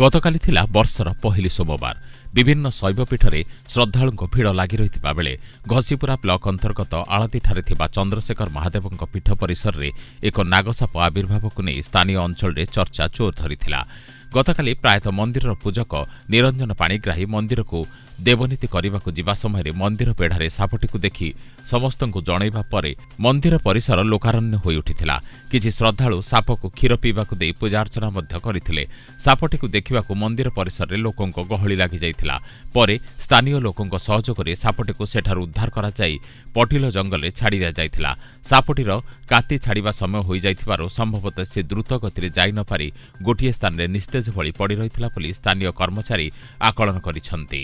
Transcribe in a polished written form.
गतकाली थिला वर्षर पहिली सोमवार। विभिन्न शैवपीठरे श्रद्धालुंको भिड़ लागि रहिथिबा बेले घसीपुरा ब्लक अंतर्गत आळतीठारे थिबा चंद्रशेखर महादेवंको पीठ परिसर रे एक नागसाप आविर्भावकु नै स्थानीय अंचलरे चर्चा जोर धरिथिला। गतकाली प्रायतः मंदिर पूजक निरंजन पाणिग्राही मंदिर को देवनीति करने जिबा समय मंदिर बेढ़ारे सापटी देखि समस्तंकु जणैबा परे मंदिर परिसर लोकारण्य होई उठिथिला। किछि श्रद्धालु साप को क्षीर पीबाकु देई पूजार्चना मध्य करिथिले। सापटी देखिबाकु मंदिर परिसर रे लोकंको गहଳି लागि जाइथिला। परे स्थानीय लोकंको सहयोगरे सापटी को सेठारु उद्धार करा जाई पटिलो जंगल छाड़ी दिया जाइथिला। सापटीर काती छाड़िबा समय होई जाइथिबारो संभवतः से द्रुत गति जाई न पारि गोटिए स्थान रे निस्तेज भଳି पड़ी रहिथिला बोली स्थानीय कर्मचारी आकलन करिसंती।